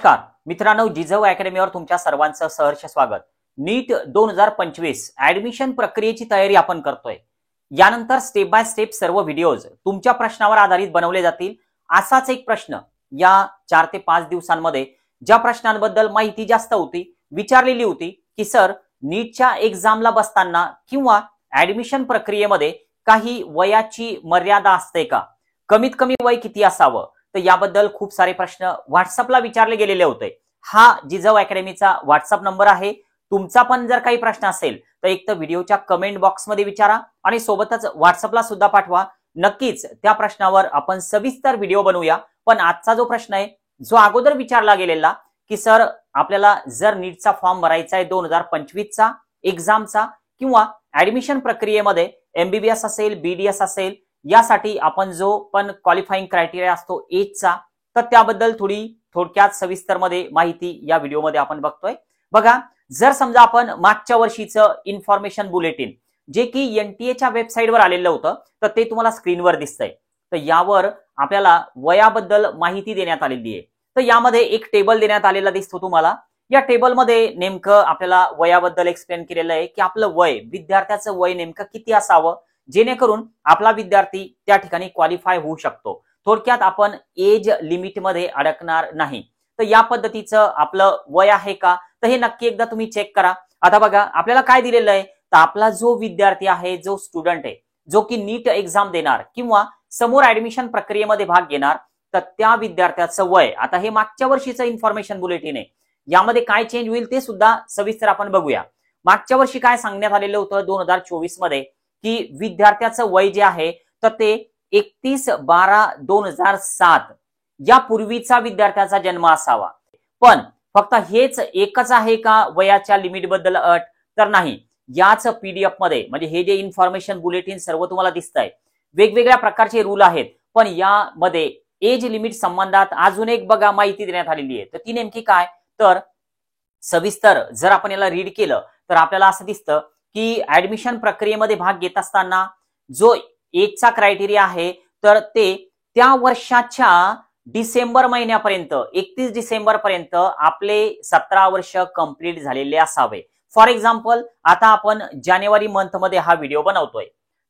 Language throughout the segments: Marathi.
नमस्कार मित्रांनो, जिजाऊ अकॅडमीवर तुमच्या सर्वांचं सहर्ष स्वागत। नीट 2025 ऍडमिशन प्रक्रियेची तयारी आपण करतोय। यानंतर स्टेप बाय स्टेप सर्व व्हिडिओज तुमच्या प्रश्नावर आधारित बनवले जातील। असाच एक प्रश्न या 4 ते 5 दिवसांमध्ये ज्या प्रश्नांबद्दल माहिती जास्त होती, विचारलेली होती की सर नीटच्या एक्झामला बसताना किंवा ऍडमिशन प्रक्रियेमध्ये काही वयाची मर्यादा असते का, कमीत कमी वय किती असावं, तर याबद्दल खूप सारे प्रश्न व्हॉट्सअपला विचारले गेलेले होते। हा जिजाऊ अकॅडमीचा व्हॉट्सअप नंबर आहे। तुमचा पण जर काही प्रश्न असेल तर एक तर व्हिडिओच्या कमेंट बॉक्समध्ये विचारा आणि सोबतच व्हॉट्सअपला सुद्धा पाठवा। नक्कीच त्या प्रश्नावर आपण सविस्तर व्हिडिओ बनवूया। पण आजचा जो प्रश्न आहे जो अगोदर विचारला गेलेला की सर आपल्याला जर नीटचा फॉर्म भरायचा आहे 2025 चा एक्झामचा किंवा ऍडमिशन प्रक्रियेमध्ये एमबीबीएस असेल, बीडीएस असेल, यासाठी आपण जो पण क्वालिफाइंग क्रायटेरिया असतो एजचा, तर त्याबद्दल थोडक्यात सविस्तर मध्ये माहिती या व्हिडिओमध्ये आपण बघतोय। बघा, जर समजा आपण मागच्या वर्षीचं इन्फॉर्मेशन बुलेटिन जे की एनटीएच्या वेबसाईटवर आलेलं होतं तर ते तुम्हाला स्क्रीनवर दिसतंय। तर यावर आपल्याला वयाबद्दल माहिती देण्यात आलेली आहे। तर यामध्ये एक टेबल देण्यात आलेला दिसतो तुम्हाला। या टेबलमध्ये नेमकं आपल्याला वयाबद्दल एक्सप्लेन केलेलं आहे की आपलं वय, विद्यार्थ्याचं वय नेमकं किती असावं जेणेकरून आपला विद्यार्थी त्या ठिकाणी क्वालिफाय होऊ शकतो। थोडक्यात आपण एज लिमिट मध्ये अडकणार नाही। तर या पद्धतीचं आपलं वय आहे का, तर हे नक्की एकदा तुम्ही चेक करा। आता बघा आपल्याला काय दिलेलं आहे, तर आपला जो विद्यार्थी आहे, जो स्टुडंट आहे, जो की नीट एक्झाम देणार किंवा समोर ऍडमिशन प्रक्रियेमध्ये भाग घेणार, तर त्या विद्यार्थ्याचं वय, आता हे मागच्या वर्षीचं इन्फॉर्मेशन बुलेटिन आहे, यामध्ये काय चेंज होईल ते सुद्धा सविस्तर आपण बघूया। मागच्या वर्षी काय सांगण्यात आलेलं होतं 2024 मध्ये की विद्यार्थ्याचं वय जे आहे तर ते 31/12/2007 या पूर्वीचा विद्यार्थ्याचा जन्म असावा। पण फक्त हेच एकच आहे का वयाच्या लिमिट बद्दल अट, तर नाही। याच पीडीएफ मध्ये म्हणजे हे जे इन्फॉर्मेशन बुलेटिन सर्व तुम्हाला दिसतंय, वेगवेगळ्या प्रकारचे रूल आहेत, पण यामध्ये एज लिमिट संबंधात अजून एक बघा माहिती देण्यात आलेली आहे। तर ती नेमकी काय, तर सविस्तर जर आपण याला रीड केलं तर आपल्याला असं दिसतं की ऍडमिशन प्रक्रियेमध्ये भाग घेत असताना जो एजचा क्रायटेरिया आहे तर ते त्या वर्षाच्या डिसेंबर महिन्यापर्यंत, 31 डिसेंबर पर्यंत आपले 17 वर्ष कंप्लीट झालेले असावे। फॉर एक्झाम्पल आता आपण जानेवारी मंथ मध्ये हा व्हिडिओ बनवतोय,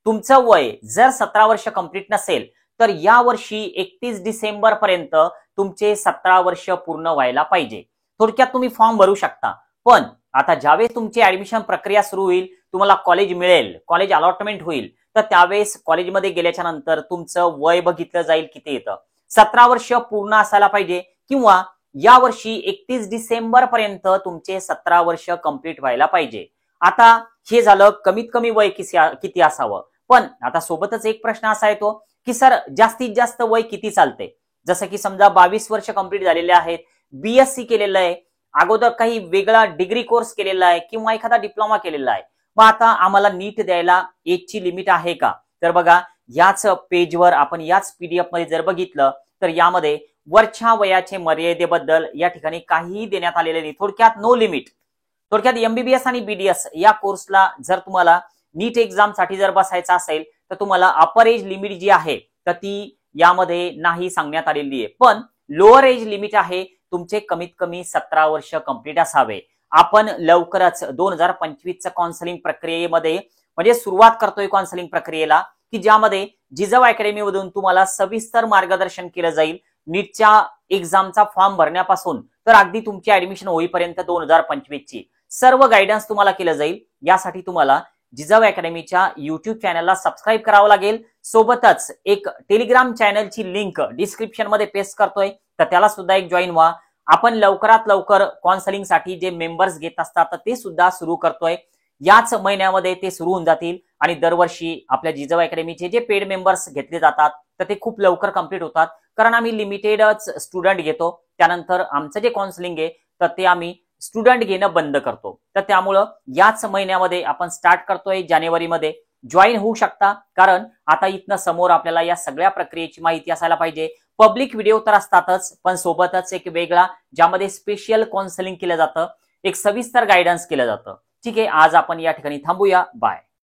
तुमचं वय जर 17 वर्ष कंप्लीट नसेल तर या वर्षी 31 डिसेंबर पर्यंत तुमचे 17 वर्ष पूर्ण व्हायला पाहिजे। थोडक्यात तुम्ही फॉर्म भरू शकता। पण आता ज्यावेळेस तुमची ऍडमिशन प्रक्रिया सुरू होईल, तुम्हाला कॉलेज मिळेल, कॉलेज अलॉटमेंट होईल, तर त्यावेळेस कॉलेजमध्ये गेल्याच्या नंतर तुमचं वय बघितलं जाईल किती येतं। 17 वर्ष पूर्ण असायला पाहिजे किंवा या वर्षी 31 डिसेंबर पर्यंत तुमचे 17 वर्ष कंप्लीट व्हायला पाहिजे। आता हे झालं कमीत कमी वय किती असावं। पण आता सोबतच एक प्रश्न असा येतो की सर जास्तीत जास्त वय किती चालते, जसं की समजा 22 वर्ष कंप्लीट झालेले आहेत, बीएससी केलेलं आहे, अगोदर काही वेगळा डिग्री कोर्स केलेला आहे किंवा एखादा डिप्लोमा केलेला आहे, मग आता आम्हाला नीट द्यायला एजची लिमिट आहे का, तर बघा याच पेजवर आपण याच पीडीएफ मध्ये जर बघितलं तर यामध्ये वरच्या वयाचे मर्यादेबद्दल या ठिकाणी काहीही देण्यात आलेले नाही। थोडक्यात नो लिमिट। थोडक्यात एमबीबीएस आणि बीडीएस या कोर्सला जर तुम्हाला नीट एक्झाम साठी जर बसायचं असेल तर तुम्हाला अपर एज लिमिट जी आहे तर ती यामध्ये नाही सांगण्यात आलेली आहे। पण लोअर एज लिमिट आहे, तुमचे कमीत कमी 17 वर्ष कंप्लीट असावे। आपण लवकरच 2025 च्या काउन्सिलिंग प्रक्रियेमध्ये म्हणजे सुरुवात करतोय काउन्सिलिंग प्रक्रियेला, की ज्यामध्ये जिजाऊ अकॅडमी मधून तुम्हाला सविस्तर मार्गदर्शन केलं जाईल नीटच्या एक्झामचा फॉर्म भरण्यापासून तर अगदी तुमची ऍडमिशन होईपर्यंत 2025 ची सर्व गायडन्स तुम्हाला केलं जाईल। यासाठी तुम्हाला जिजाऊ अकॅडमीच्या युट्यूब चॅनलला सबस्क्राईब करावं लागेल। सोबतच एक टेलिग्राम चॅनलची लिंक डिस्क्रिप्शन मध्ये पेस्ट करतोय, तर त्याला सुद्धा एक जॉईन व्हा। आपण लवकरात लवकर काउन्सिलिंग साठी जे मेंबर्स घेत असतात तर ते सुद्धा सुरू करतोय। याच महिन्यामध्ये ते सुरू होऊन जातील आणि दरवर्षी आपल्या जिजाऊ अकॅडमीचे जे पेड मेंबर्स घेतले जातात तर ते खूप लवकर कंप्लीट होतात, कारण आम्ही लिमिटेडच स्टुडंट घेतो। त्यानंतर आमचं जे काउन्सिलिंग आहे तर ते आम्ही स्टुडंट घेणं बंद करतो। तर त्यामुळं याच महिन्यामध्ये आपण स्टार्ट करतोय, जानेवारीमध्ये जॉईन होऊ शकता, कारण आता इथनं समोर आपल्याला या सगळ्या प्रक्रियेची माहिती असायला पाहिजे। पब्लिक व्हिडिओ तर असतातच, पण सोबतच एक वेगळा ज्यामध्ये स्पेशल काउन्सिलिंग केलं जातं, एक सविस्तर गायडन्स केलं जातं। ठीक आहे, आज आपण या ठिकाणी थांबूया। बाय।